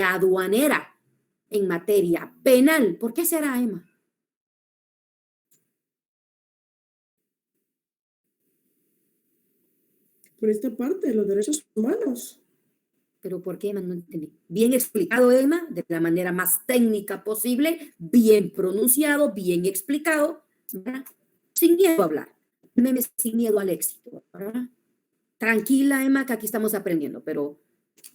aduanera en materia penal. ¿Por qué será, Emma? Por esta parte de los derechos humanos. ¿Pero por qué, Emma? No entendí. Bien explicado, Emma, de la manera más técnica posible, bien pronunciado, bien explicado, ¿verdad? Sin miedo a hablar. Sin miedo al éxito, ¿verdad? Tranquila, Emma, que aquí estamos aprendiendo, pero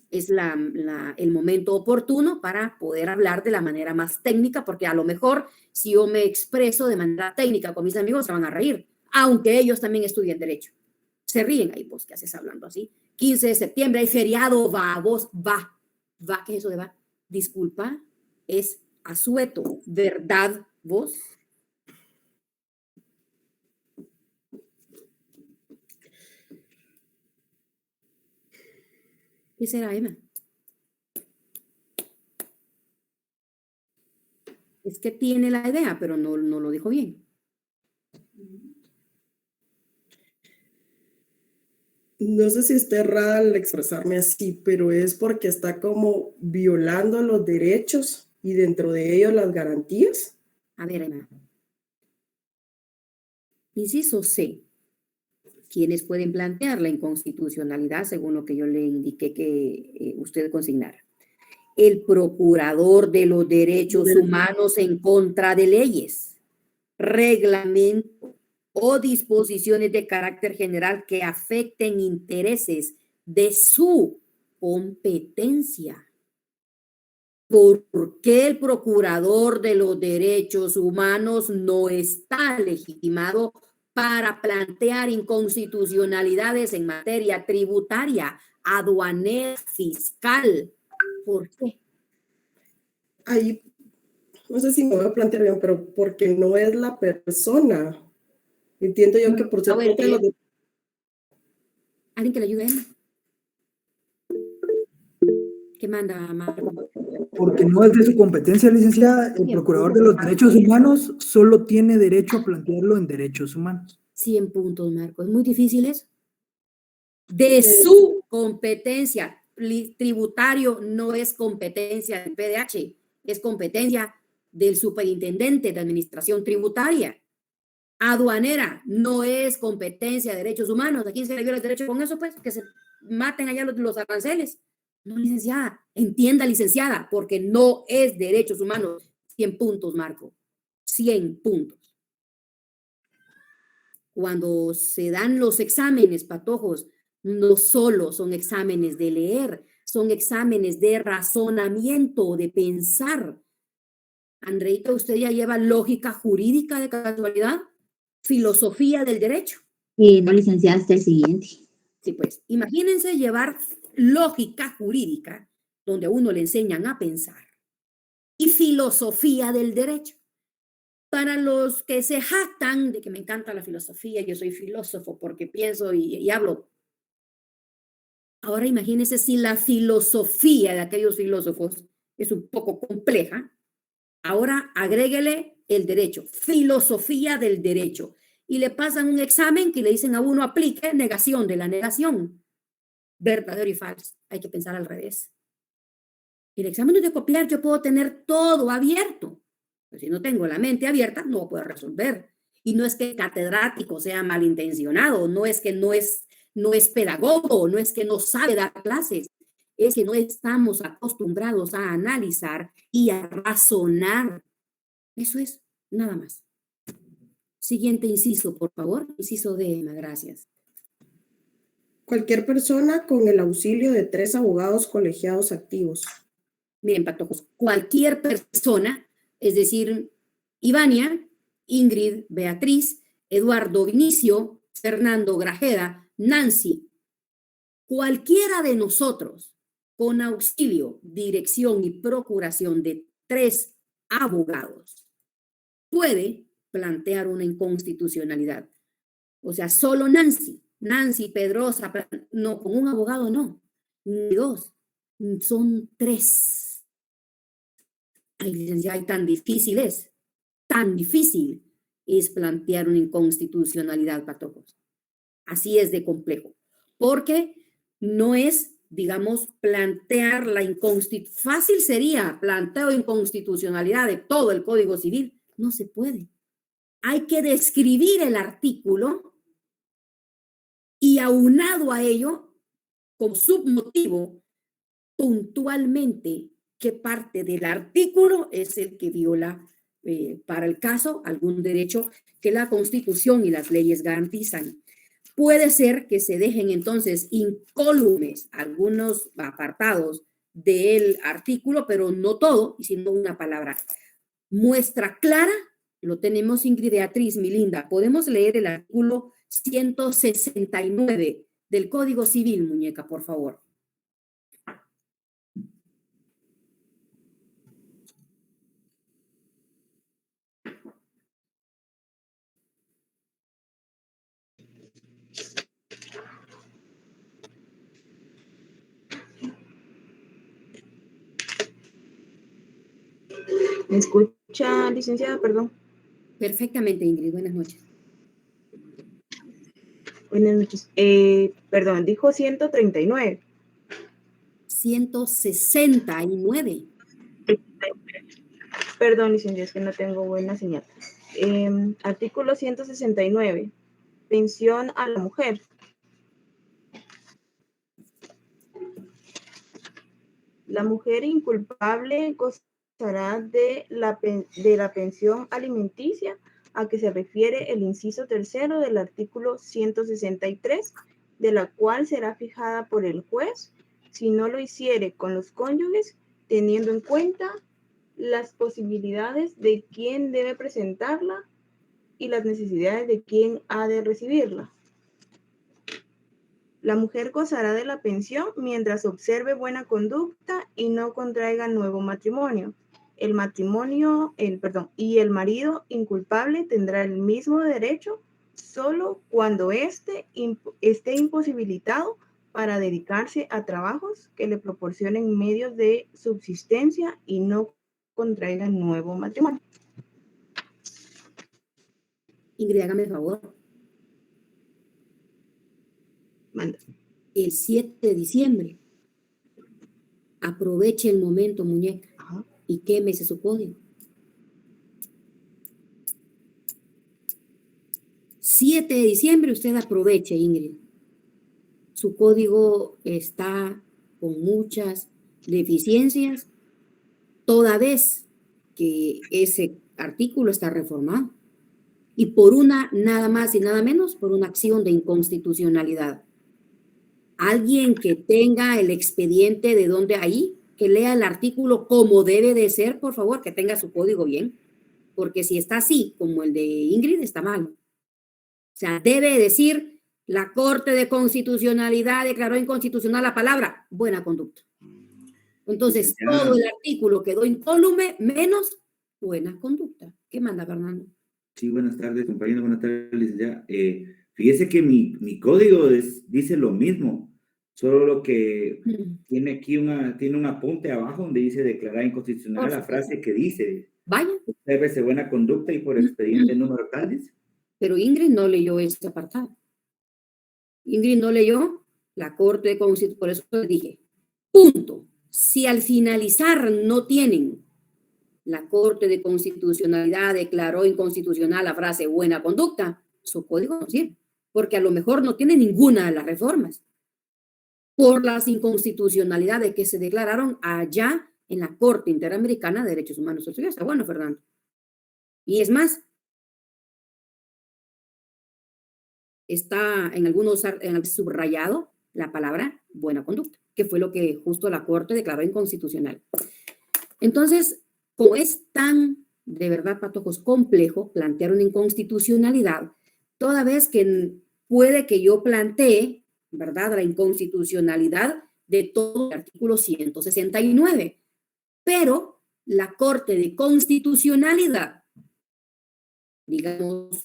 es el momento oportuno para poder hablar de la manera más técnica, porque a lo mejor si yo me expreso de manera técnica con mis amigos se van a reír, aunque ellos también estudien derecho. Se ríen ahí, vos, ¿qué haces hablando así? 15 de septiembre, hay feriado, va, vos, va. ¿Qué es eso de va? Disculpa, es asueto, ¿verdad, vos? ¿Qué será, Emma? Es que tiene la idea, pero no lo dijo bien. No sé si está errada al expresarme así, pero es porque está como violando los derechos y dentro de ellos las garantías. A ver, Emma. Inciso C. Quienes pueden plantear la inconstitucionalidad según lo que yo le indiqué que usted consignara. El procurador de los derechos humanos en contra de leyes, reglamento o disposiciones de carácter general que afecten intereses de su competencia. ¿Por qué el procurador de los derechos humanos no está legitimado para plantear inconstitucionalidades en materia tributaria, aduanera, fiscal? ¿Por qué? Ahí, no sé si me voy a plantear bien, pero porque no es la persona. Entiendo yo que por ser parte de los... ¿Alguien que le ayude? ¿Qué manda, Marco? Porque no es de su competencia, licenciada. El procurador de los derechos humanos solo tiene derecho a plantearlo en derechos humanos. 100 puntos, Marco. ¿Es muy difícil eso? De su competencia. Tributario no es competencia del PDH, es competencia del superintendente de administración tributaria. Aduanera no es competencia de derechos humanos. ¿A quién se le viola el derecho con eso? Pues que se maten allá los aranceles. No, licenciada, entienda, licenciada, porque no es derechos humanos. 100 puntos, Marco. 100 puntos. Cuando se dan los exámenes, patojos, no solo son exámenes de leer, son exámenes de razonamiento, de pensar. Andreita, ¿usted ya lleva lógica jurídica de casualidad? Filosofía del derecho. No, licenciada, hasta el siguiente. Sí, pues, imagínense llevar lógica jurídica, donde a uno le enseñan a pensar, y filosofía del derecho. Para los que se jactan de que me encanta la filosofía, yo soy filósofo porque pienso y hablo. Ahora imagínense si la filosofía de aquellos filósofos es un poco compleja. Ahora agréguele el derecho, filosofía del derecho. Y le pasan un examen que le dicen a uno aplique negación de la negación. Verdadero y falso. Hay que pensar al revés. El examen de copiar yo puedo tener todo abierto. Pero si no tengo la mente abierta, no puedo resolver. Y no es que el catedrático sea malintencionado, no es que no es pedagogo, no es que no sabe dar clases, es que no estamos acostumbrados a analizar y a razonar. Eso es, nada más. Siguiente inciso, por favor. Inciso D, Emma, gracias. Cualquier persona con el auxilio de 3 abogados colegiados activos. Miren, patojos, cualquier persona, es decir, Ivania, Ingrid, Beatriz, Eduardo Vinicio, Fernando Grajeda, Nancy, cualquiera de nosotros con auxilio, dirección y procuración de 3 abogados puede plantear una inconstitucionalidad. O sea, solo Nancy Pedrosa, no, con un abogado no, ni 2, son 3. Ay, licenciada, tan difícil es plantear una inconstitucionalidad, patojos. Así es de complejo, porque no es digamos, plantear la inconstitucionalidad. Fácil sería planteo inconstitucionalidad de todo el Código Civil. No se puede. Hay que describir el artículo y aunado a ello, con submotivo, puntualmente qué parte del artículo es el que viola, para el caso, algún derecho que la Constitución y las leyes garantizan. Puede ser que se dejen entonces incólumes algunos apartados del artículo, pero no todo, sino una palabra. Muestra clara, lo tenemos, Ingrid Beatriz, mi linda. Podemos leer el artículo 169 del Código Civil, muñeca, por favor. ¿Me escucha, licenciada? Perdón. Perfectamente, Ingrid. Buenas noches. Buenas noches. Perdón, dijo 139. 169. Perdón, licenciada, es que no tengo buena señal. Artículo 169. Pensión a la mujer. La mujer inculpable gozará de la pensión alimenticia a que se refiere el inciso tercero del artículo 163, de la cual será fijada por el juez si no lo hiciere con los cónyuges, teniendo en cuenta las posibilidades de quién debe presentarla y las necesidades de quién ha de recibirla. La mujer gozará de la pensión mientras observe buena conducta y no contraiga nuevo matrimonio. El marido inculpable tendrá el mismo derecho solo cuando éste esté imposibilitado para dedicarse a trabajos que le proporcionen medios de subsistencia y no contraiga nuevo matrimonio. Ingrid, hágame el favor. Manda. El 7 de diciembre. Aproveche el momento, muñeca, Ajá. y quémese su código. 7 de diciembre, usted aproveche, Ingrid. Su código está con muchas deficiencias, toda vez que ese artículo está reformado. Y por una, nada más y nada menos, por una acción de inconstitucionalidad. Alguien que tenga el expediente de donde ahí, que lea el artículo como debe de ser, por favor, que tenga su código bien, porque si está así, como el de Ingrid, está mal. O sea, debe decir, la Corte de Constitucionalidad declaró inconstitucional la palabra buena conducta. Entonces, todo el artículo quedó incólume, menos buena conducta. ¿Qué manda, Fernando? Sí, buenas tardes, compañero. Buenas tardes, licenciada. Fíjese que mi código dice lo mismo, solo lo que tiene aquí tiene un apunte abajo donde dice declarar inconstitucional la frase que dice, vaya, obsérvese buena conducta y por expediente número tal, dice. Pero Ingrid no leyó este apartado. Ingrid no leyó la Corte de Constitucionalidad, por eso les dije, punto. Si al finalizar no tienen la Corte de Constitucionalidad declaró inconstitucional la frase buena conducta, su código no sirve, porque a lo mejor no tiene ninguna de las reformas por las inconstitucionalidades que se declararon allá en la Corte Interamericana de Derechos Humanos. Eso ya está bueno, Fernando. Y es más, está en algunos subrayado la palabra buena conducta, que fue lo que justo la Corte declaró inconstitucional. Entonces, como es tan, de verdad, patojos, complejo plantear una inconstitucionalidad, toda vez que puede que yo plantee, ¿verdad?, la inconstitucionalidad de todo el artículo 169, pero la Corte de Constitucionalidad, digamos,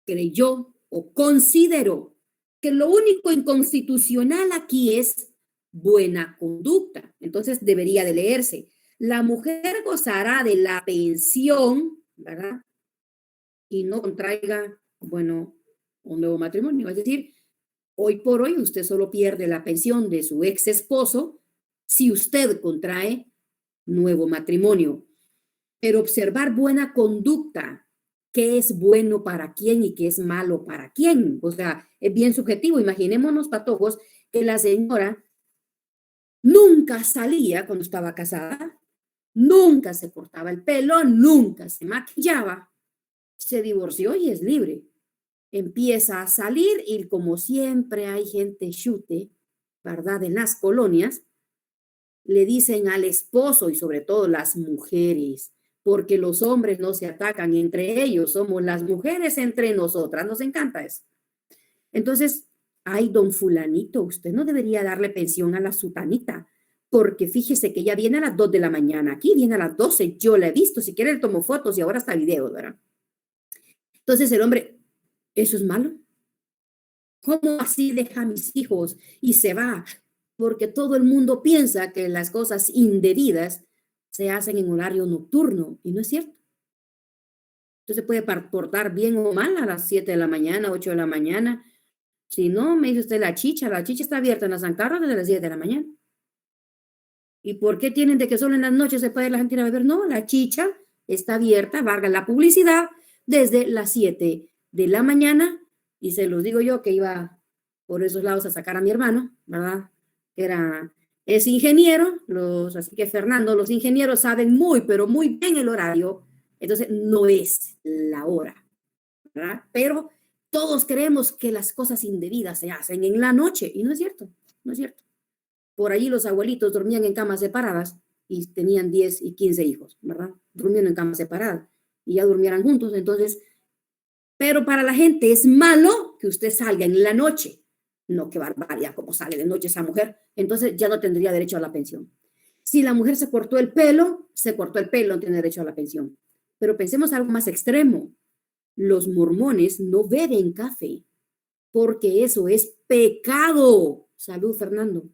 creyó o consideró que lo único inconstitucional aquí es buena conducta. Entonces debería de leerse. La mujer gozará de la pensión, ¿verdad? Y no contraiga, bueno, un nuevo matrimonio. Es decir, hoy por hoy usted solo pierde la pensión de su ex esposo si usted contrae nuevo matrimonio. Pero observar buena conducta, qué es bueno para quién y qué es malo para quién. O sea, es bien subjetivo. Imaginémonos, patojos, que la señora nunca salía cuando estaba casada, nunca se cortaba el pelo, nunca se maquillaba, se divorció y es libre. Empieza a salir y como siempre hay gente chute, ¿verdad? En las colonias, le dicen al esposo y sobre todo las mujeres, porque los hombres no se atacan entre ellos, somos las mujeres entre nosotras, nos encanta eso. Entonces, ay, don fulanito, usted no debería darle pensión a la sutanita, porque fíjese que ella viene a las 2 de la mañana, aquí viene a las 12, yo la he visto, si quiere le tomo fotos y ahora hasta videos, ¿verdad? Entonces el hombre, ¿eso es malo? ¿Cómo así deja a mis hijos y se va? Porque todo el mundo piensa que las cosas indebidas se hacen en horario nocturno y no es cierto. Entonces puede portar bien o mal a las 7 de la mañana, 8 de la mañana. Si no, me dice usted la chicha está abierta en la San Carlos desde las 10 de la mañana. ¿Y por qué tienen de que solo en las noches se puede la gente ir a beber? No, la chicha está abierta, valga la publicidad, desde las 7 de la mañana. Y se los digo yo que iba por esos lados a sacar a mi hermano, ¿verdad? Es ingeniero, así que Fernando, los ingenieros saben muy, pero muy bien el horario, entonces no es la hora, ¿verdad? Pero todos creemos que las cosas indebidas se hacen en la noche y no es cierto, no es cierto. Por allí los abuelitos dormían en camas separadas y tenían 10 y 15 hijos, ¿verdad? Durmiendo en camas separadas y ya durmieran juntos, entonces, pero para la gente es malo que usted salga en la noche. No, qué barbaridad, cómo sale de noche esa mujer. Entonces ya no tendría derecho a la pensión. Si la mujer se cortó el pelo, no tiene derecho a la pensión. Pero pensemos algo más extremo. Los mormones no beben café porque eso es pecado. Salud, Fernando.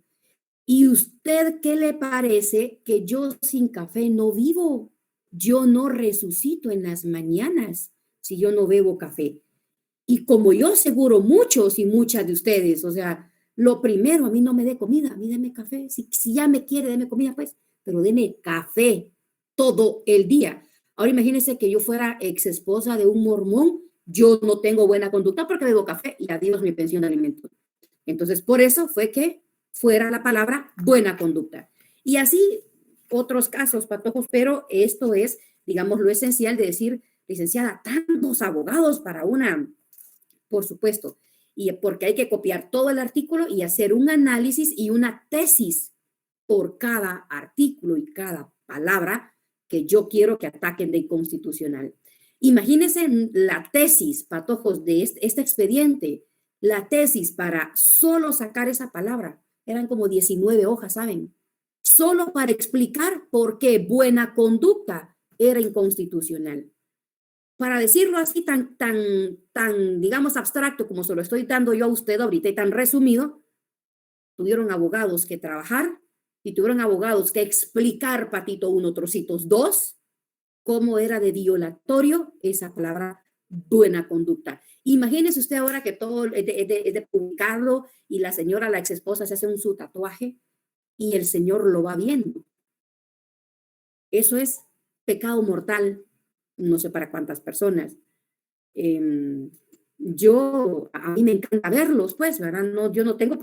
¿Y usted qué le parece que yo sin café no vivo? Yo no resucito en las mañanas si yo no bebo café. Y como yo seguro muchos y muchas de ustedes, o sea, lo primero, a mí no me dé comida, a mí deme café. Si ya me quiere, deme comida, pues, pero deme café todo el día. Ahora imagínense que yo fuera ex esposa de un mormón, yo no tengo buena conducta porque bebo café y adiós mi pensión de alimentos. Entonces, por eso fue que fuera la palabra buena conducta. Y así otros casos, patojos, pero esto es, digamos, lo esencial de decir, licenciada, tantos abogados para una... Por supuesto, y porque hay que copiar todo el artículo y hacer un análisis y una tesis por cada artículo y cada palabra que yo quiero que ataquen de inconstitucional. Imagínense la tesis, patojos, de este expediente, la tesis para solo sacar esa palabra. Eran como 19 hojas, ¿saben? Solo para explicar por qué buena conducta era inconstitucional. Para decirlo así tan, digamos, abstracto como se lo estoy dando yo a usted ahorita y tan resumido, tuvieron abogados que trabajar y tuvieron abogados que explicar, patito 1, trocitos 2, cómo era de violatorio esa palabra buena conducta. Imagínese usted ahora que todo es de publicarlo y la señora, la ex esposa, se hace su tatuaje y el señor lo va viendo. Eso es pecado mortal. No sé para cuántas personas. A mí me encanta verlos, pues, ¿verdad? No, yo no tengo,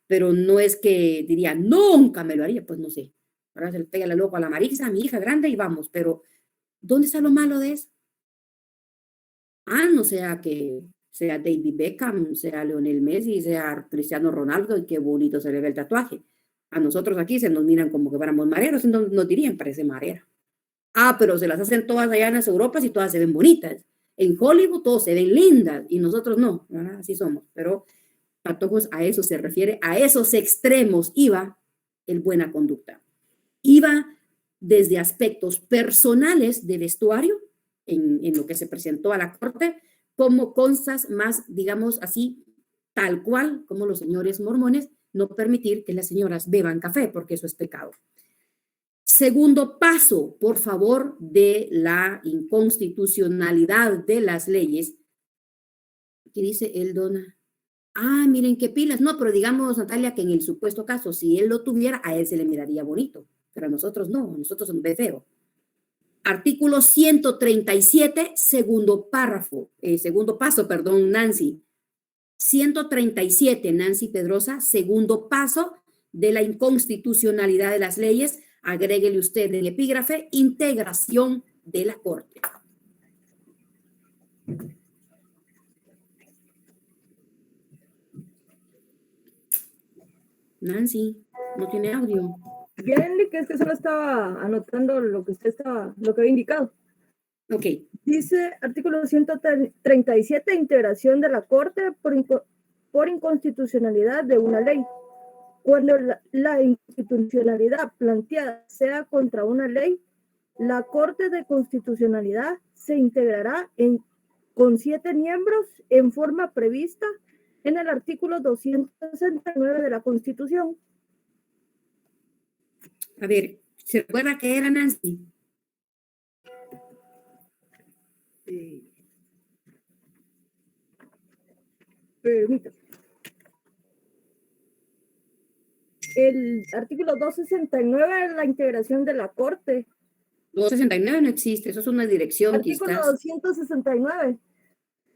pero no es que diría, nunca me lo haría, pues no sé. Ahora se le pega la loco a la Marisa, a mi hija grande y vamos, pero ¿dónde está lo malo de eso? No sea que sea David Beckham, sea Lionel Messi, sea Cristiano Ronaldo y qué bonito se le ve el tatuaje. A nosotros aquí se nos miran como que fuéramos mareros, entonces nos dirían, parece marera. Pero se las hacen todas allá en las Europas y todas se ven bonitas. En Hollywood todos se ven lindas y nosotros no, ¿verdad? Así somos. Pero patojos, a eso se refiere, a esos extremos iba el buena conducta. Iba desde aspectos personales de vestuario, en lo que se presentó a la corte, como cosas más, digamos así, tal cual como los señores mormones, no permitir que las señoras beban café, porque eso es pecado. Segundo paso, por favor, de la inconstitucionalidad de las leyes. ¿Qué dice Eldona? Ah, miren qué pilas. No, pero digamos, Natalia, que en el supuesto caso, si él lo tuviera, a él se le miraría bonito, pero a nosotros no, a nosotros se nos ve feo. Artículo 137, segundo párrafo, segundo paso, perdón, Nancy. 137, Nancy Pedrosa, segundo paso de la inconstitucionalidad de las leyes. Agréguele usted en epígrafe, integración de la Corte. Nancy, no tiene audio. Bien, que es que solo estaba anotando lo que había indicado. Ok. Dice artículo 137, integración de la Corte por inconstitucionalidad de una ley. Cuando la inconstitucionalidad planteada sea contra una ley, la Corte de Constitucionalidad se integrará con 7 miembros en forma prevista en el artículo 269 de la Constitución. A ver, ¿se recuerda qué era, Nancy? Permítame. El artículo 269 es la integración de la Corte. 269 no existe, eso es una dirección. Artículo quizás. 269.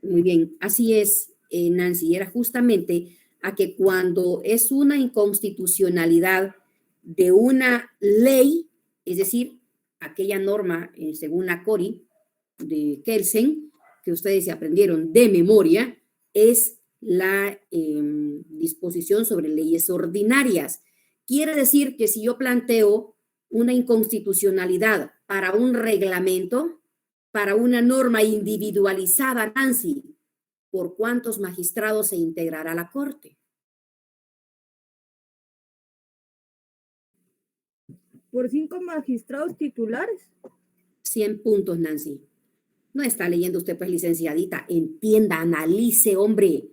Muy bien, así es, Nancy, era justamente a que cuando es una inconstitucionalidad de una ley, es decir, aquella norma, según la CORI de Kelsen, que ustedes se aprendieron de memoria, es la disposición sobre leyes ordinarias. Quiere decir que si yo planteo una inconstitucionalidad para un reglamento, para una norma individualizada, Nancy, ¿por cuántos magistrados se integrará la Corte? Por 5 magistrados titulares. 100 puntos, Nancy. No está leyendo usted, pues, licenciadita. Entienda, analice, hombre.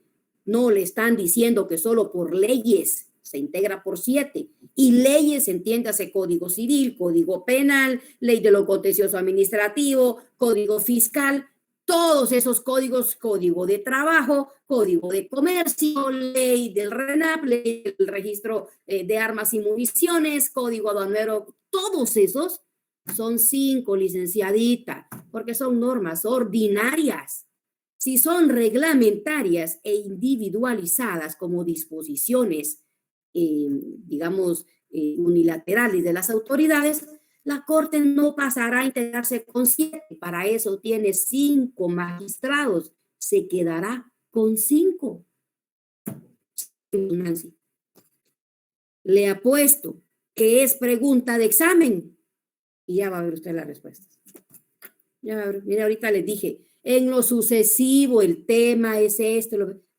No le están diciendo que solo por leyes se integra por 7. Y leyes, entiéndase, Código Civil, Código Penal, Ley de lo Contencioso Administrativo, Código Fiscal, todos esos códigos, Código de Trabajo, Código de Comercio, Ley del RENAP, Ley del Registro de Armas y Municiones, Código Aduanero, todos esos son 5, licenciadita, porque son normas ordinarias. Si son reglamentarias e individualizadas como disposiciones, digamos, unilaterales de las autoridades, la Corte no pasará a integrarse con 7. Para eso tiene 5 magistrados. Se quedará con 5. Nancy. Le apuesto que es pregunta de examen. Y ya va a ver usted la respuesta. Ya va a ver. Mire, ahorita les dije, en lo sucesivo el tema es este.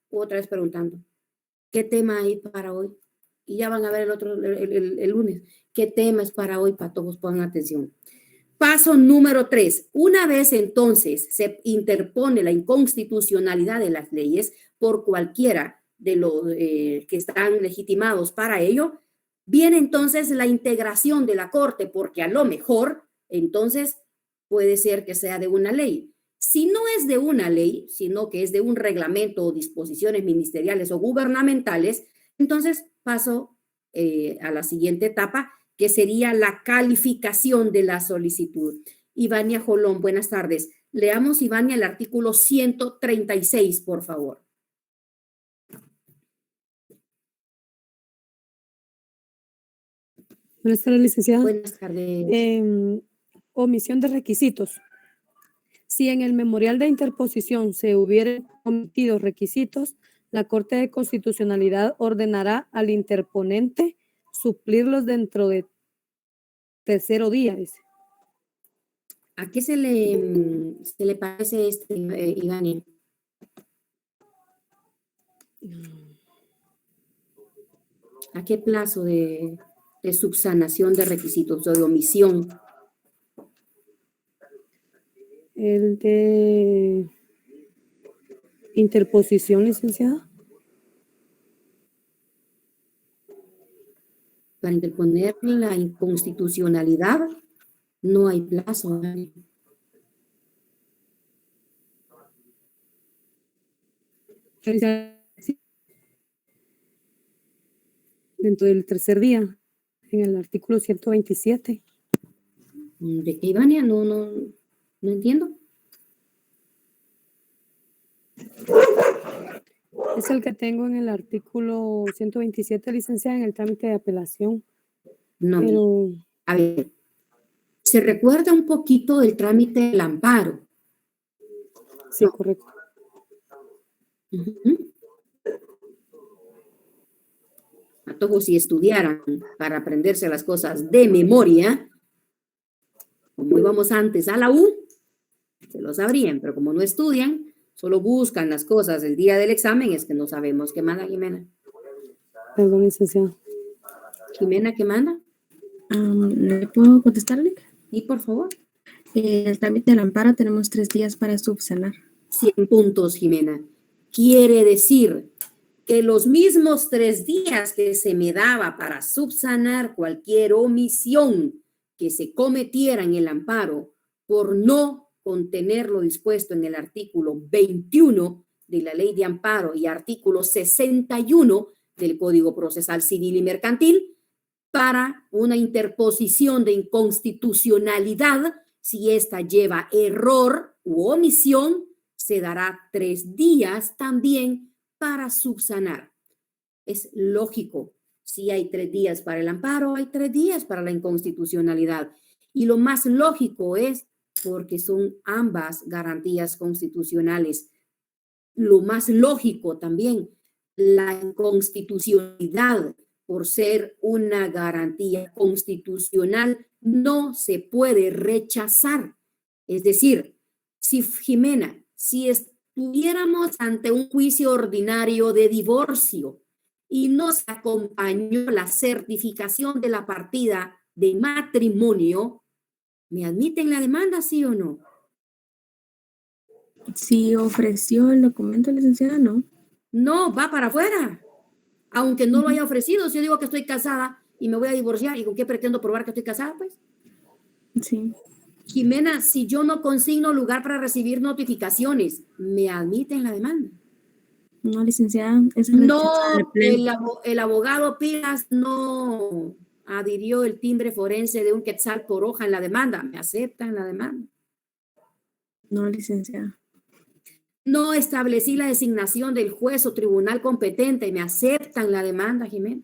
Otra vez preguntando, ¿qué tema hay para hoy? Y ya van a ver el lunes. ¿Qué tema es para hoy? Para todos pongan atención. Paso número 3. Una vez entonces se interpone la inconstitucionalidad de las leyes por cualquiera de los que están legitimados para ello, viene entonces la integración de la Corte, porque a lo mejor entonces puede ser que sea de una ley. Si no es de una ley, sino que es de un reglamento o disposiciones ministeriales o gubernamentales, entonces paso a la siguiente etapa, que sería la calificación de la solicitud. Ivania Jolón, buenas tardes. Leamos, Ivania, el artículo 136, por favor. Buenas tardes, licenciada. Buenas tardes. Omisión de requisitos. Si en el memorial de interposición se hubieran omitido requisitos, la Corte de Constitucionalidad ordenará al interponente suplirlos dentro de tercero día, dice. ¿A qué se le parece Ivania? ¿A qué plazo de subsanación de requisitos o de omisión? El de interposición, licenciada. Para interponer la inconstitucionalidad no hay plazo. Sí, dentro del tercer día, en el artículo 127. ¿De qué, Ivania? No entiendo. Es el que tengo en el artículo 127, licenciada, en el trámite de apelación. No, Pero a ver, se recuerda un poquito del trámite del amparo. sí, correcto. Ujú. A todos, si estudiaran para aprenderse las cosas de memoria, como íbamos antes a la U, se lo sabrían, pero como no estudian, solo buscan las cosas el día del examen, es que no sabemos qué manda Jimena. Perdón, licenciada. Jimena, ¿qué manda? ¿Le puedo contestarle? Y por favor. El trámite del amparo tenemos 3 días para subsanar. 100 puntos, Jimena. Quiere decir que los mismos 3 días que se me daba para subsanar cualquier omisión que se cometiera en el amparo por no contener lo dispuesto en el artículo 21 de la Ley de Amparo y artículo 61 del Código Procesal Civil y Mercantil, para una interposición de inconstitucionalidad, si ésta lleva error u omisión, se dará 3 días también para subsanar. Es lógico, si hay 3 días para el amparo, hay 3 días para la inconstitucionalidad. Y lo más lógico es porque son ambas garantías constitucionales. Lo más lógico también, la inconstitucionalidad, por ser una garantía constitucional, no se puede rechazar. Es decir, si Jimena, si estuviéramos ante un juicio ordinario de divorcio y nos acompañó la certificación de la partida de matrimonio, ¿me admiten la demanda, sí o no? Si ofreció el documento, licenciada, no. No, va para afuera. Aunque no lo haya ofrecido, si yo digo que estoy casada y me voy a divorciar, ¿y con qué pretendo probar que estoy casada, pues? Sí. Jimena, si yo no consigno lugar para recibir notificaciones, ¿me admiten la demanda? No, licenciada, es No, rechazada el abogado Pilas no adhirió el timbre forense de un quetzal por hoja en la demanda. ¿Me aceptan la demanda? No, licenciada. No establecí la designación del juez o tribunal competente y me aceptan la demanda, Jimena.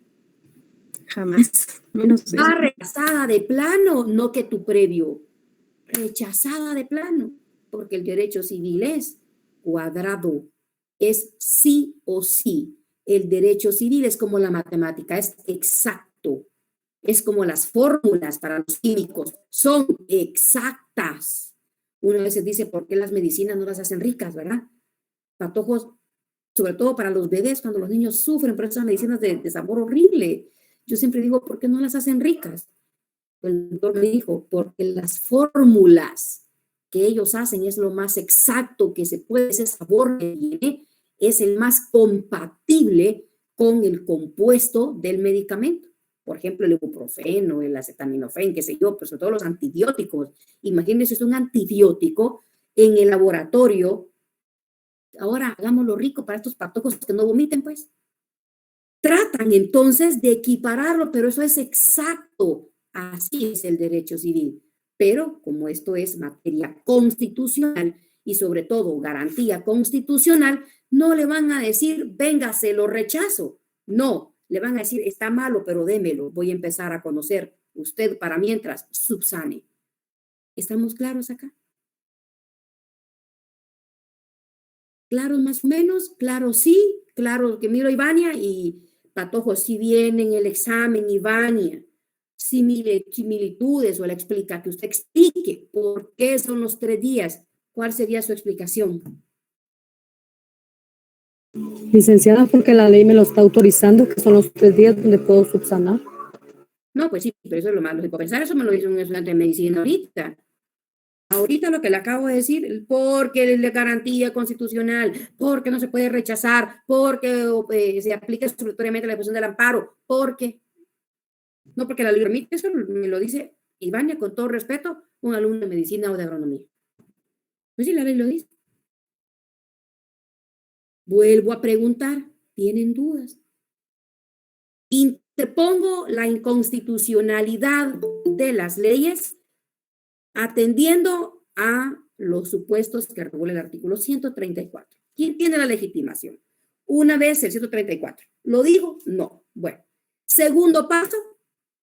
Jamás. Menos eso. Va rechazada de plano, no que tu previo. Rechazada de plano, porque el derecho civil es cuadrado, es sí o sí. El derecho civil es como la matemática, es exacto. Es como las fórmulas para los químicos, son exactas. Uno a veces dice, ¿por qué las medicinas no las hacen ricas, verdad? Patojos, sobre todo para los bebés, cuando los niños sufren por esas medicinas de sabor horrible. Yo siempre digo, ¿por qué no las hacen ricas? El doctor me dijo, porque las fórmulas que ellos hacen es lo más exacto que se puede, ese sabor que tiene es el más compatible con el compuesto del medicamento. Por ejemplo, el ibuprofeno, el acetaminofén, qué sé yo, pero sobre todo los antibióticos. Imagínense, es un antibiótico en el laboratorio. Ahora hagámoslo rico para estos patojos que no vomiten, pues. Tratan entonces de equipararlo, pero eso es exacto. Así es el derecho civil. Pero como esto es materia constitucional y sobre todo garantía constitucional, no le van a decir, véngase, lo rechazo. No, le van a decir, está malo, pero démelo. Voy a empezar a conocer. Usted para mientras subsane. ¿Estamos claros acá? ¿Claros más o menos? Claro sí, claro que miro a Ivania y Patojo, si viene en el examen, Ivania, similitudes o la explica, que usted explique por qué son los 3 días. ¿Cuál sería su explicación? Licenciada, porque la ley me lo está autorizando, que son los 3 días donde puedo subsanar. No, pues sí, pero eso es lo más lógico pensar. Eso me lo dice un estudiante de medicina ahorita. Ahorita lo que le acabo de decir, porque es de garantía constitucional, porque no se puede rechazar, porque se aplica supletoriamente la disposición del amparo, porque no, porque la ley permite, eso me lo dice Ivania, con todo respeto, un alumno de medicina o de agronomía. Pues sí, la ley lo dice. Vuelvo a preguntar, ¿tienen dudas? Interpongo la inconstitucionalidad de las leyes atendiendo a los supuestos que regula el artículo 134. ¿Quién tiene la legitimación? Una vez el 134. ¿Lo digo? No. Bueno. Segundo paso,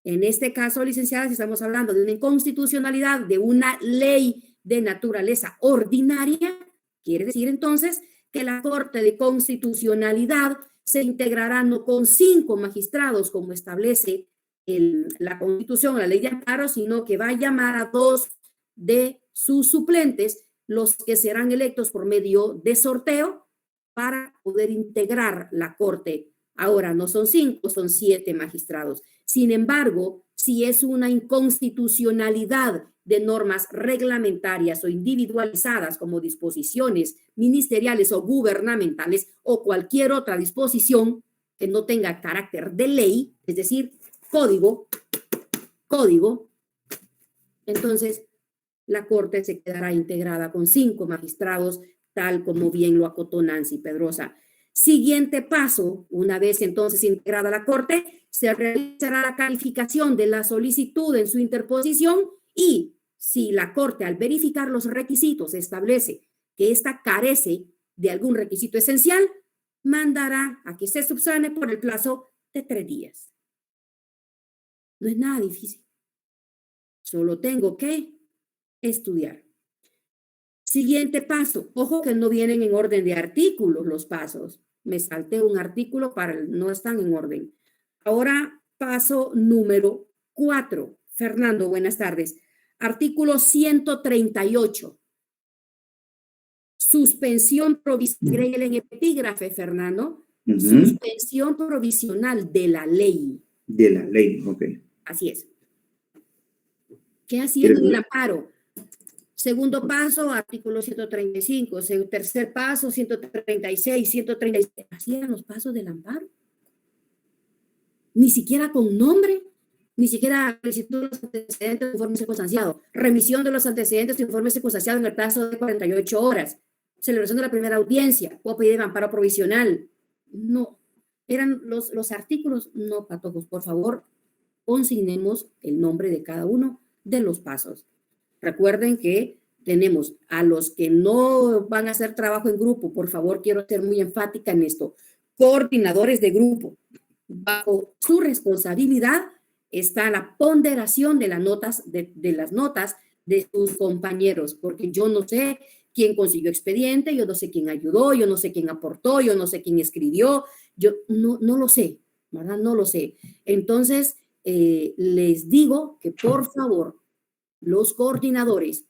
en este caso, licenciada, si estamos hablando de una inconstitucionalidad de una ley de naturaleza ordinaria, quiere decir entonces que la Corte de Constitucionalidad se integrará no con 5 magistrados como establece la Constitución, la ley de amparo, sino que va a llamar a 2 de sus suplentes, los que serán electos por medio de sorteo para poder integrar la Corte. Ahora no son 5, son 7 magistrados. Sin embargo, si es una inconstitucionalidad de normas reglamentarias o individualizadas como disposiciones ministeriales o gubernamentales o cualquier otra disposición que no tenga carácter de ley, es decir, código, entonces la Corte se quedará integrada con 5 magistrados, tal como bien lo acotó Nancy Pedrosa. Siguiente paso, una vez entonces integrada la Corte, se realizará la calificación de la solicitud en su interposición y si la Corte al verificar los requisitos establece que ésta carece de algún requisito esencial, mandará a que se subsane por el plazo de 3 días. No es nada difícil. Solo tengo que estudiar. Siguiente paso. Ojo que no vienen en orden de artículos los pasos. Me salté un artículo no están en orden. Ahora paso número 4. Fernando, buenas tardes. Artículo 138. Suspensión provisional. Agrégale en epígrafe, Fernando. Suspensión provisional de la ley. De la ley, ok. Así es. ¿Qué hacía en el amparo? Segundo paso, artículo 135. Tercer paso, 136, 137. Así eran los pasos del amparo. Ni siquiera con nombre, ni siquiera solicitud de los antecedentes de informe circunstanciado, remisión de los antecedentes de informe circunstanciado en el plazo de 48 horas, celebración de la primera audiencia o pedido de amparo provisional. No, eran los artículos, no, patojos, por favor, consignemos el nombre de cada uno de los pasos. Recuerden que tenemos a los que no van a hacer trabajo en grupo, por favor, quiero ser muy enfática en esto, coordinadores de grupo. Bajo su responsabilidad está la ponderación de las notas de sus compañeros, porque yo no sé quién consiguió expediente, yo no sé quién ayudó, yo no sé quién aportó, yo no sé quién escribió, yo no lo sé, ¿verdad? No lo sé. Entonces, les digo que por favor, los coordinadores,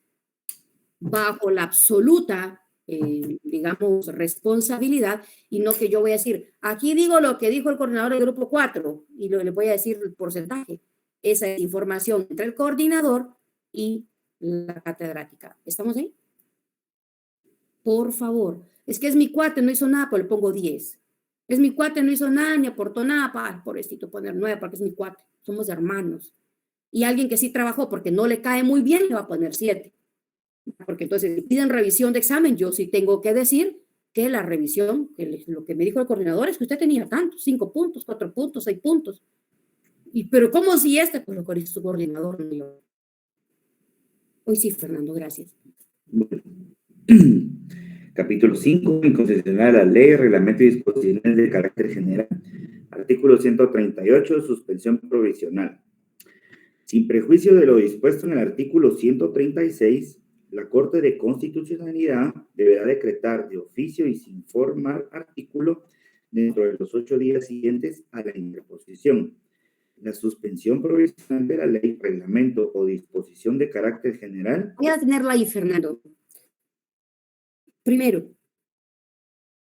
bajo la absoluta, digamos, responsabilidad, y no que yo voy a decir, aquí digo lo que dijo el coordinador del grupo 4, y le voy a decir el porcentaje. Esa es información entre el coordinador y la catedrática. ¿Estamos ahí? Por favor. Es que es mi cuate, no hizo nada, pues le pongo 10. Es mi cuate, no hizo nada, ni aportó nada, pobrecito, poner 9, porque es mi cuate. Somos hermanos. Y alguien que sí trabajó porque no le cae muy bien, le va a poner 7. Porque entonces, si piden revisión de examen, yo sí tengo que decir que la revisión, lo que me dijo el coordinador es que usted tenía tantos, 5 puntos, 4 puntos, 6 puntos. Pero ¿cómo si pues lo corrigió su coordinador, no yo? Hoy sí, Fernando, gracias. Bueno. Capítulo 5, inconstitucional la ley, reglamento y disposiciones de carácter general. Artículo 138, suspensión provisional. Sin prejuicio de lo dispuesto en el artículo 136, la Corte de Constitucionalidad deberá decretar de oficio y sin formar artículo dentro de los 8 días siguientes a la interposición. La suspensión provisional de la ley, reglamento o disposición de carácter general. Voy a tenerlo ahí, Fernando. Primero,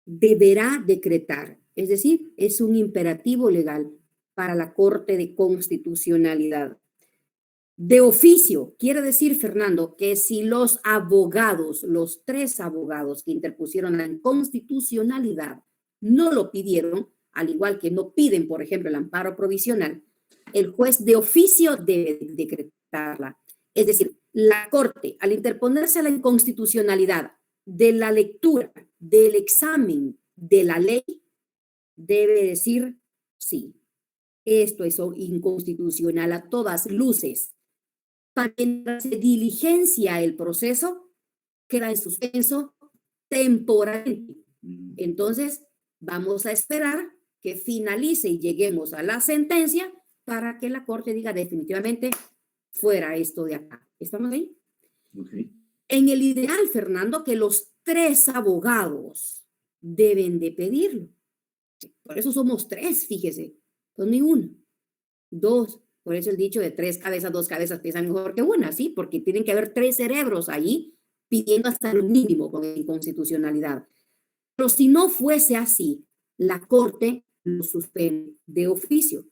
deberá decretar, es decir, es un imperativo legal para la Corte de Constitucionalidad. De oficio, quiere decir, Fernando, que si los abogados, los 3 abogados que interpusieron la inconstitucionalidad, no lo pidieron, al igual que no piden, por ejemplo, el amparo provisional, el juez de oficio debe decretarla. Es decir, la Corte, al interponerse la inconstitucionalidad de la lectura, del examen de la ley, debe decir sí. Esto es inconstitucional a todas luces. Para que se diligencia el proceso, queda en suspenso temporalmente. Entonces, vamos a esperar que finalice y lleguemos a la sentencia para que la Corte diga definitivamente fuera esto de acá. ¿Estamos ahí? Okay. En el ideal, Fernando, que los 3 abogados deben de pedirlo. Por eso somos 3, fíjese. Pues ni uno. 2. Por eso el dicho de 3 cabezas, 2 cabezas piensan mejor que una, ¿sí? Porque tienen que haber 3 cerebros allí pidiendo hasta lo mínimo con inconstitucionalidad. Pero si no fuese así, la Corte lo suspende de oficio.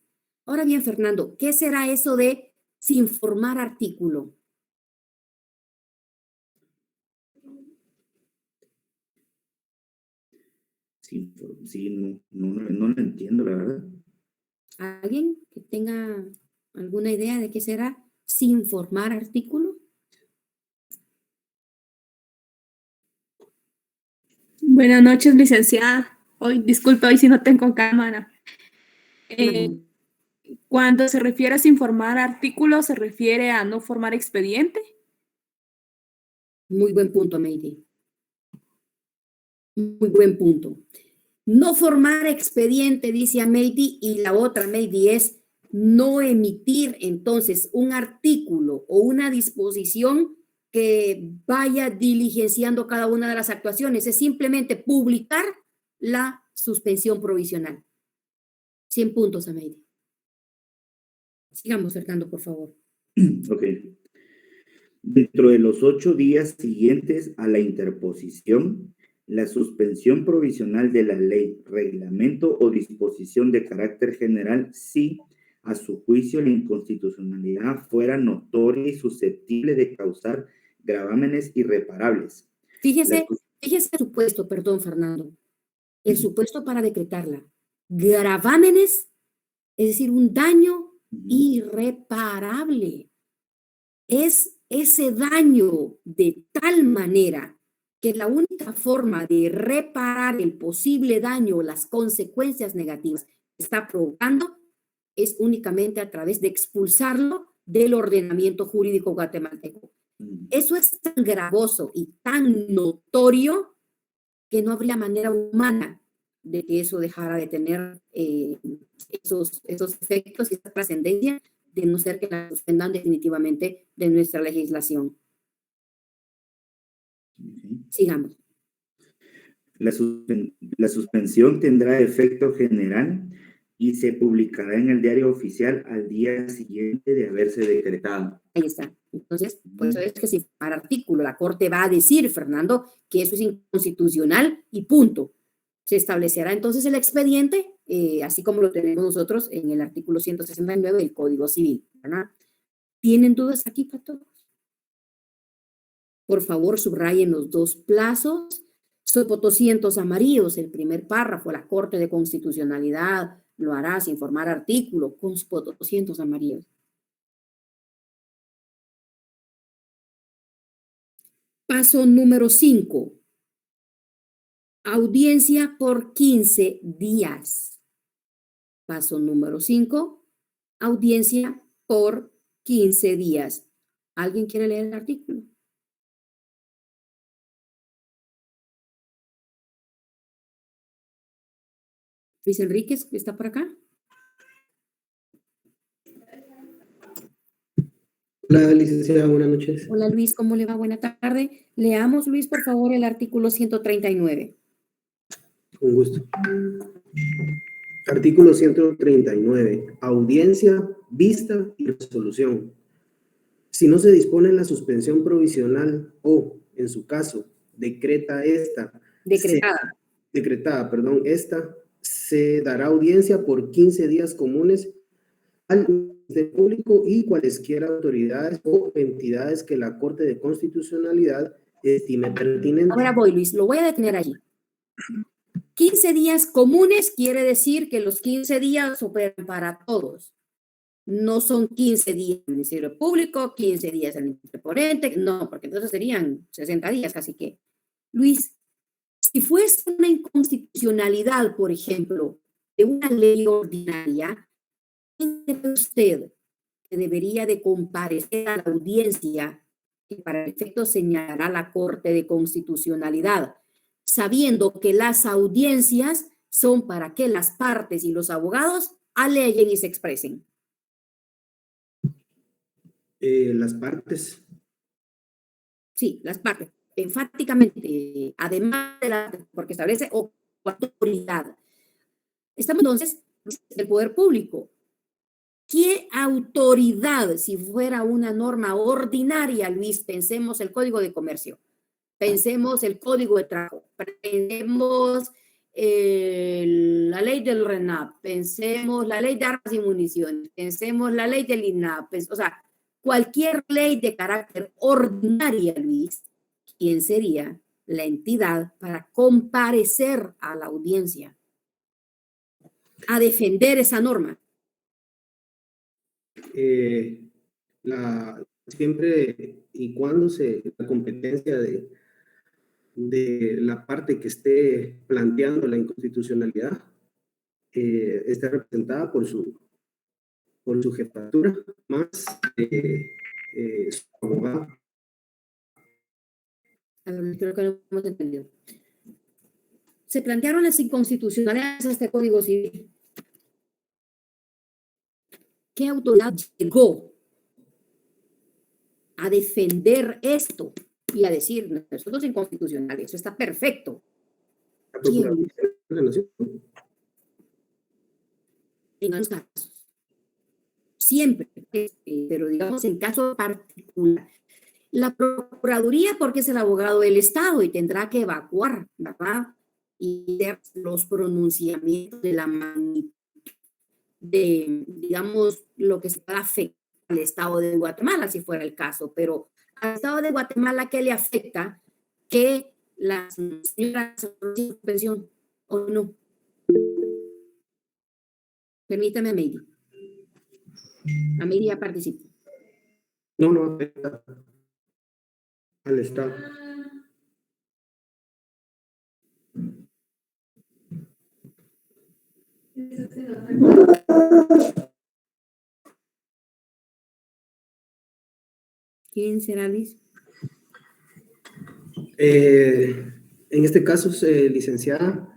Ahora bien, Fernando, ¿qué será eso de sin formar artículo? Sí, no lo entiendo, la verdad. ¿Alguien que tenga alguna idea de qué será sin formar artículo? Buenas noches, licenciada. Disculpe, hoy sí no tengo cámara. Cuando se refiere a sin formar artículo, ¿se refiere a no formar expediente? Muy buen punto, Maydi. Muy buen punto. No formar expediente, dice a Maydi, y la otra, Maydi, es no emitir entonces un artículo o una disposición que vaya diligenciando cada una de las actuaciones. Es simplemente publicar la suspensión provisional. 100 puntos, Maydi. Sigamos, Fernando, por favor. Ok. Dentro de los 8 días siguientes a la interposición, la suspensión provisional de la ley, reglamento o disposición de carácter general, si a su juicio la inconstitucionalidad fuera notoria y susceptible de causar gravámenes irreparables. Fíjese el supuesto, perdón, Fernando, el supuesto para decretarla. Gravámenes, es decir, un daño irreparable. Es ese daño de tal manera que la única forma de reparar el posible daño o las consecuencias negativas que está provocando es únicamente a través de expulsarlo del ordenamiento jurídico guatemalteco. Eso es tan gravoso y tan notorio que no habría manera humana de que eso dejara de tener esos efectos y esa trascendencia, de no ser que la suspendan definitivamente de nuestra legislación. Sigamos. La suspensión tendrá efecto general y se publicará en el diario oficial al día siguiente de haberse decretado. Ahí está. Entonces, por eso es que si para artículo la Corte va a decir, Fernando, que eso es inconstitucional y punto. Se establecerá entonces el expediente, así como lo tenemos nosotros en el artículo 169 del Código Civil, ¿verdad? ¿Tienen dudas aquí para todos? Por favor, subrayen los 2 plazos. Sopo 200 amarillos, el primer párrafo, la Corte de Constitucionalidad lo hará sin formar artículo, con 200 amarillos. Paso número 5. Audiencia por 15 días. Paso número 5. Audiencia por 15 días. ¿Alguien quiere leer el artículo? Luis Enríquez, ¿está por acá? Hola, licenciada, buenas noches. Hola, Luis, ¿cómo le va? Buena tarde. Leamos, Luis, por favor, el artículo 139. Con gusto. Artículo 139. Audiencia, vista y resolución. Si no se dispone la suspensión provisional o, en su caso, decretada, se dará audiencia por 15 días comunes al Ministerio Público y cualesquiera autoridades o entidades que la Corte de Constitucionalidad estime pertinentes. Ahora voy, Luis, lo voy a detener allí. 15 días comunes quiere decir que los 15 días operan para todos. No son 15 días del Ministerio Público, 15 días del interponente, no, porque entonces serían 60 días, casi que. Luis, si fuese una inconstitucionalidad, por ejemplo, de una ley ordinaria, cree usted que debería de comparecer a la audiencia que para efecto señalará la Corte de Constitucionalidad, sabiendo que las audiencias son para que las partes y los abogados aleguen y se expresen? Las partes. Sí, las partes. Enfáticamente, además de la, porque establece autoridad. Estamos entonces el poder público. ¿Qué autoridad, si fuera una norma ordinaria, Luis? Pensemos el Código de Comercio, pensemos el Código de Trabajo, pensemos la ley del RENAP, pensemos la ley de armas y municiones, pensemos la ley del INAP, o sea, cualquier ley de carácter ordinaria, Luis, ¿quién sería la entidad para comparecer a la audiencia a defender esa norma? Siempre y cuando la competencia de la parte que esté planteando la inconstitucionalidad esté representada por su jefatura, más su abogado. Creo que lo hemos entendido. Se plantearon las inconstitucionalidades a este Código Civil. ¿Qué autoridad llegó a defender esto y a decir, esto no es inconstitucional, eso está perfecto? ¿Quién? En los casos. Siempre, pero digamos en caso particular. La Procuraduría, porque es el abogado del Estado y tendrá que evacuar, ¿verdad? Y ver los pronunciamientos de la magnitud de, digamos, lo que se pueda afectar al Estado de Guatemala, si fuera el caso, pero al Estado de Guatemala, ¿qué le afecta? Que las señoras reciban pensión o no. Permítame, Amelie. Amelie ya participa. No afecta al Estado. ¿Quién será, Luis? En este caso, licenciada,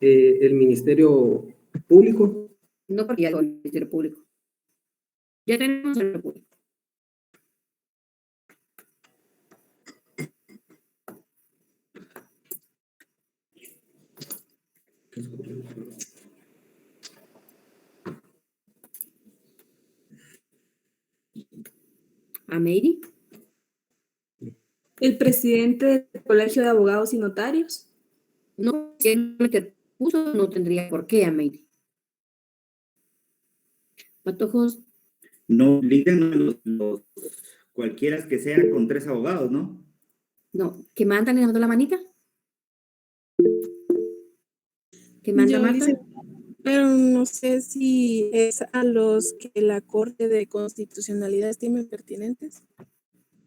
el Ministerio Público. No, porque ya el Ministerio Público. Ya tenemos el público. ¿Amelie? El presidente del Colegio de Abogados y Notarios. No, si él no te puso, no tendría por qué, Amelie. Patojos. No, ligan cualquiera que sea con 3 abogados, ¿no? No, que mandan levantando la manita. ¿Que manda Marta? Pero no sé si es a los que la Corte de Constitucionalidad estime pertinentes.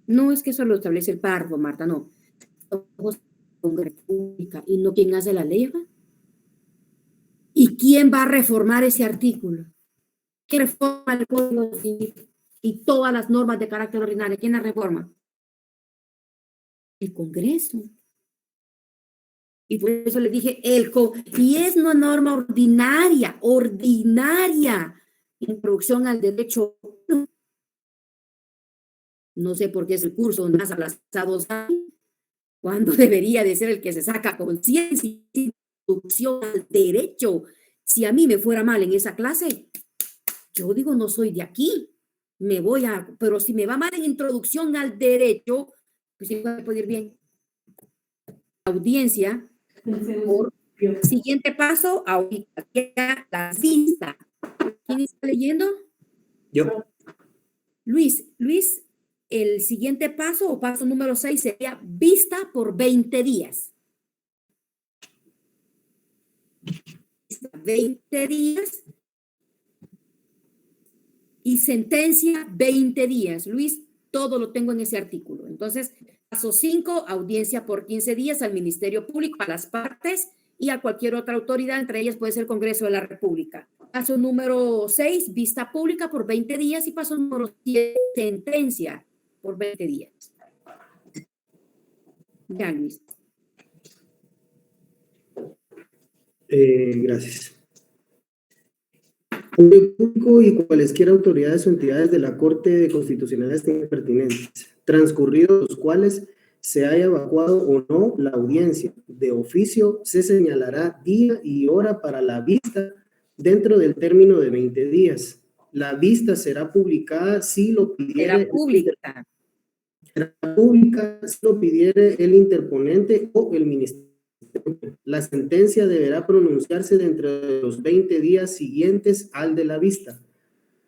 No, es que eso lo establece el párrafo, Marta, no. Con República, ¿y no quién hace la ley? ¿Va? ¿Y quién va a reformar ese artículo? ¿Quién reforma el Código Civil y todas las normas de carácter ordinario? ¿Quién las reforma? El Congreso. Y por eso le dije, y es una norma ordinaria, introducción al derecho. No sé por qué es el curso más aplazado, cuando debería de ser el que se saca conciencia y introducción al derecho. Si a mí me fuera mal en esa clase, yo digo, no soy de aquí, pero si me va mal en introducción al derecho, pues sí va a poder ir bien. Audiencia, por siguiente paso, ahorita la vista. ¿Quién está leyendo? Yo. Luis, el siguiente paso o paso número 6 sería vista por 20 días. 20 días y sentencia 20 días. Luis, todo lo tengo en ese artículo. Entonces, paso 5, audiencia por 15 días al Ministerio Público, a las partes y a cualquier otra autoridad, entre ellas puede ser el Congreso de la República. Paso número 6, vista pública por 20 días. Y paso número 7, sentencia por 20 días. Ya, Luis. Gracias. El público y cualesquiera autoridades o entidades de la Corte de Constitucionalidad estén pertinentes, transcurridos los cuales se haya evacuado o no la audiencia. De oficio se señalará día y hora para la vista dentro del término de 20 días. La vista será publicada si lo pidiere, Será pública. será pública si lo pidiere el interponente o el ministerio. La sentencia deberá pronunciarse dentro de los 20 días siguientes al de la vista.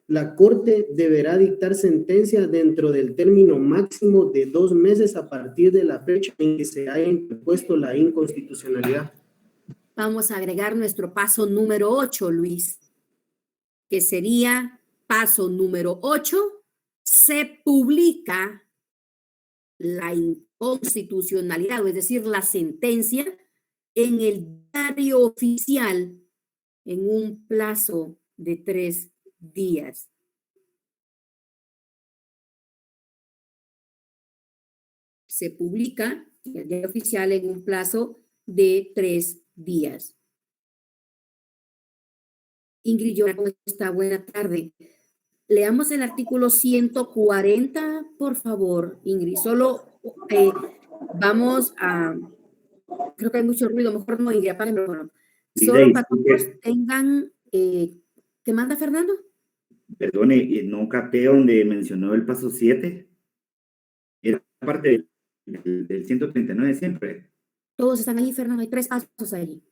La Corte deberá dictar sentencia dentro del término máximo de 2 meses a partir de la fecha en que se haya interpuesto la inconstitucionalidad. Vamos a agregar nuestro paso número 8, Luis, que sería paso número 8, se publica la inconstitucionalidad, es decir, la sentencia en el diario oficial en un plazo de 3 días. Se publica en el diario oficial en un plazo de 3 días. Ingrid, ¿cómo está? Buena tarde. Leamos el artículo 140, por favor, Ingrid. Solo vamos a... Creo que hay mucho ruido, mejor no, Ingrid, apáguenme el micrófono. Solo para que todos tengan... ¿Qué manda, Fernando? Perdone, no capté donde mencionó el paso 7. Era parte del 139 siempre. Todos están ahí, Fernando. Hay 3 pasos ahí.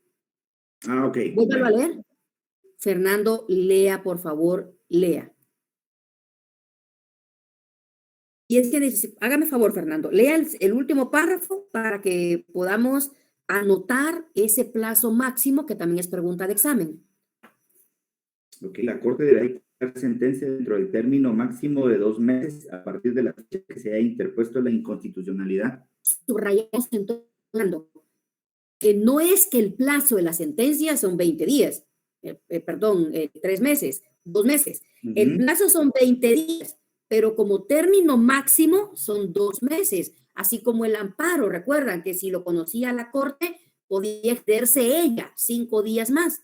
Ah, ok. Vuélvalo a leer. Fernando, lea, por favor, lea. Y es que, hágame favor, Fernando, lea el último párrafo para que podamos anotar ese plazo máximo que también es pregunta de examen. Ok, la Corte deberá dictar sentencia dentro del término máximo de 2 meses a partir de la fecha que se haya interpuesto la inconstitucionalidad. Subrayamos entonces que no es que el plazo de la sentencia son 20 días, 3 meses, 2 meses. El plazo son 20 días, pero como término máximo son 2 meses, así como el amparo. Recuerdan que si lo conocía la Corte, podía extenderse ella 5 días más,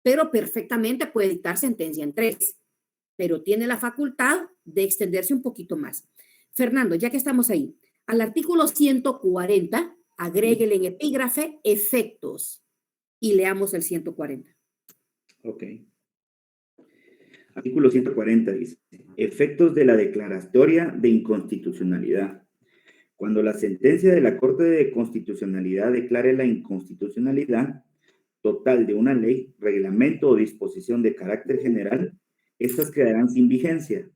pero perfectamente puede dictar sentencia en 3, pero tiene la facultad de extenderse un poquito más. Fernando, ya que estamos ahí, al artículo 140, agréguele en epígrafe efectos y leamos el 140. Ok. Artículo 140 dice, efectos de la declaratoria de inconstitucionalidad. Cuando la sentencia de la Corte de Constitucionalidad declare la inconstitucionalidad total de una ley, reglamento o disposición de carácter general, estas quedarán sin vigencia.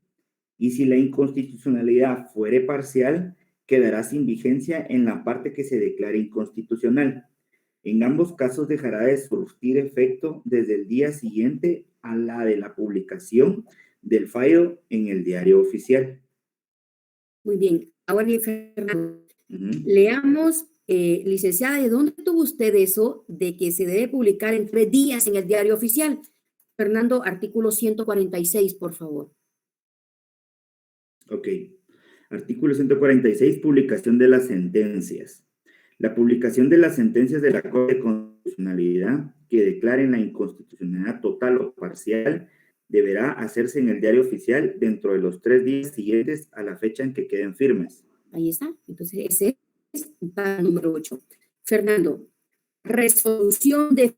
Y si la inconstitucionalidad fuere parcial, quedará sin vigencia en la parte que se declare inconstitucional. En ambos casos dejará de surtir efecto desde el día siguiente a la de la publicación del fallo en el diario oficial. Muy bien. Ahora, Fernando, leamos, licenciada, ¿de dónde tuvo usted eso de que se debe publicar en 3 días en el diario oficial? Fernando, artículo 146, por favor. Ok. Artículo 146, publicación de las sentencias. La publicación de las sentencias de la Corte de Constitucionalidad que declaren la inconstitucionalidad total o parcial deberá hacerse en el diario oficial dentro de los 3 días siguientes a la fecha en que queden firmes. Ahí está. Entonces, ese es el paso número 8. Fernando, resolución de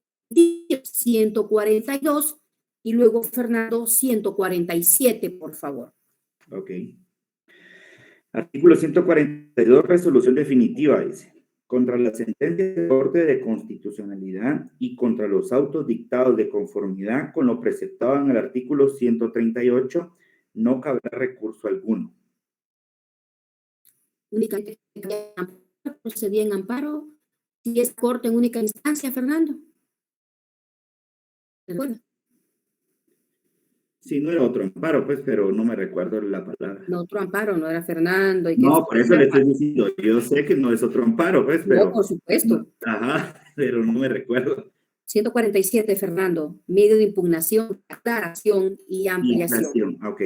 142 y luego, Fernando, 147, por favor. Ok. Artículo 142, resolución definitiva, dice. Contra la sentencia de la Corte de Constitucionalidad y contra los autos dictados de conformidad con lo preceptado en el artículo 138, no cabrá recurso alguno. Únicamente procedía en amparo si es Corte en única instancia, Fernando. ¿De acuerdo? Sí, no era otro amparo, pues, pero no me recuerdo la palabra. No, otro amparo, no era Fernando. No, por eso le estoy diciendo, yo sé que no es otro amparo, pues, pero... No, por supuesto. Ajá, pero no me recuerdo. 147, Fernando. Medio de impugnación, aclaración y Y ampliación. ampliación, ok.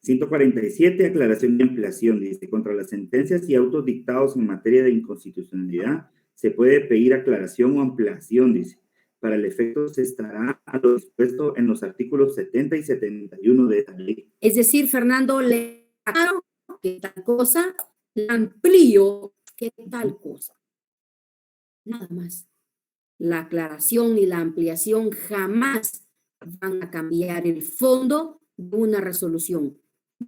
147, aclaración y ampliación. Dice, contra las sentencias y autos dictados en materia de inconstitucionalidad, se puede pedir aclaración o ampliación, dice. Para el efecto se estará a lo dispuesto en los artículos 70 y 71 de esta ley. Es decir, Fernando, le aclaro que tal cosa, la amplío que tal cosa. Nada más. La aclaración y la ampliación jamás van a cambiar el fondo de una resolución.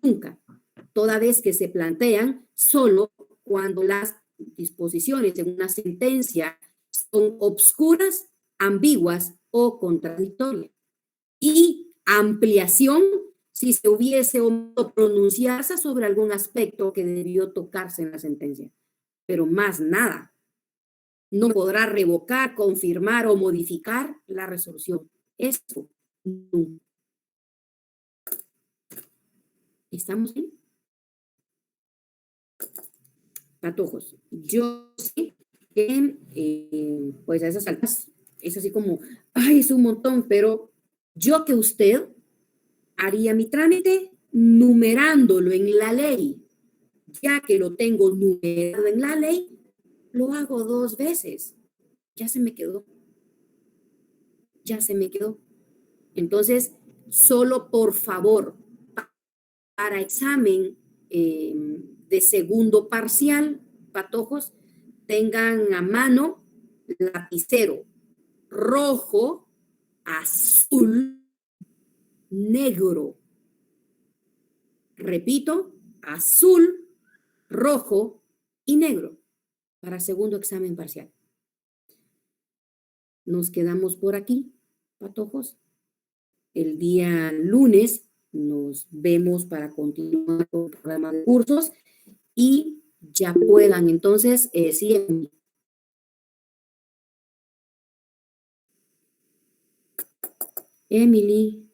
Nunca. Toda vez que se plantean solo cuando las disposiciones de una sentencia son obscuras, ambiguas o contradictorias. Y ampliación si se hubiese omitido pronunciarse sobre algún aspecto que debió tocarse en la sentencia. Pero más nada. No podrá revocar, confirmar o modificar la resolución. Eso no. ¿Estamos bien? Patojos. Yo sé que, pues a esas alturas es así como, ay, es un montón, pero yo que usted haría mi trámite numerándolo en la ley. Ya que lo tengo numerado en la ley, lo hago 2 veces. Ya se me quedó. Ya se me quedó. Entonces, solo por favor, para examen de segundo parcial, patojos, tengan a mano lapicero rojo, azul, negro. Repito, azul, rojo y negro para segundo examen parcial. Nos quedamos por aquí, patojos. El día lunes nos vemos para continuar con el programa de cursos y ya puedan entonces, sí, Emily,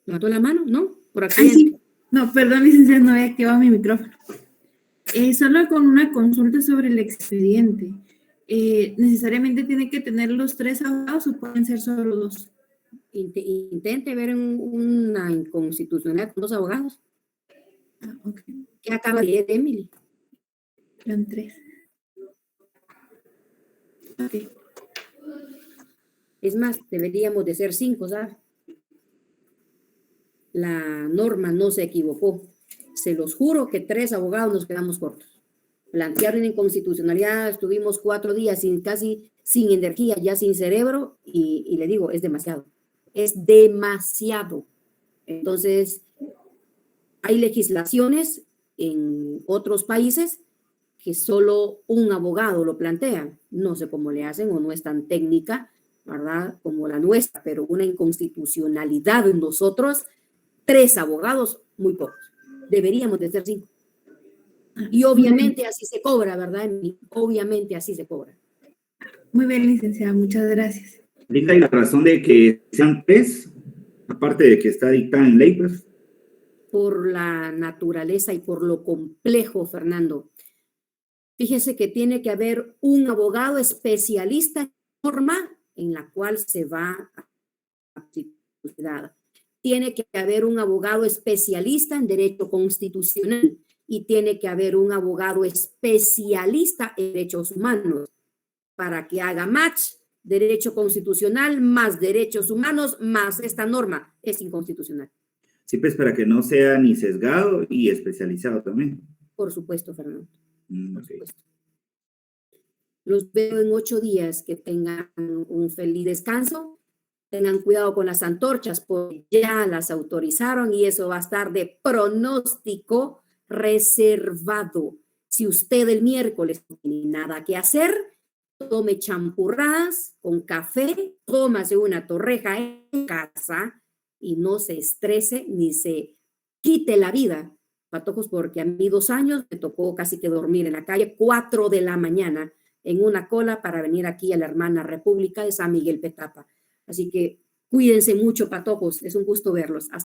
¿levantó la mano? ¿No? Por aquí. Ay, sí. No, perdón, licenciada, no había activado mi micrófono. Solo con una consulta sobre el expediente. ¿Necesariamente tiene que tener los 3 abogados o pueden ser solo 2? Intente ver una inconstitucionalidad con 2 abogados. Ah, ok. ¿Qué acaba de leer Emily? Eran 3. Ok. Es más, deberíamos de ser 5, ¿sabes? La norma no se equivocó. Se los juro que 3 abogados nos quedamos cortos. Plantearon inconstitucionalidad, estuvimos 4 días casi sin energía, ya sin cerebro, y le digo, es demasiado. Es demasiado. Entonces, hay legislaciones en otros países que solo un abogado lo plantea. No sé cómo le hacen o no es tan técnica, ¿verdad? Como la nuestra, pero una inconstitucionalidad en nosotros, 3 abogados, muy pocos. Deberíamos de ser 5. Y obviamente así se cobra, ¿verdad? Obviamente así se cobra. Muy bien, licenciada, muchas gracias. ¿Y la razón de que sean 3, aparte de que está dictada en ley, pues? Por la naturaleza y por lo complejo, Fernando. Fíjese que tiene que haber un abogado especialista en norma en la cual se va a constitucionalidad. Tiene que haber un abogado especialista en derecho constitucional y tiene que haber un abogado especialista en derechos humanos para que haga match derecho constitucional más derechos humanos más esta norma. Es inconstitucional. Sí, pues para que no sea ni sesgado y especializado también. Por supuesto, Fernando. Por Okay. supuesto. Los veo en 8 días. Que tengan un feliz descanso. Tengan cuidado con las antorchas, porque ya las autorizaron y eso va a estar de pronóstico reservado. Si usted el miércoles no tiene nada que hacer, tome champurradas con café, tómase una torreja en casa y no se estrese ni se quite la vida, patojos, porque a mí 2 años me tocó casi que dormir en la calle 4 de la mañana en una cola para venir aquí a la hermana República de San Miguel Petapa. Así que cuídense mucho, patojos. Es un gusto verlos. Hasta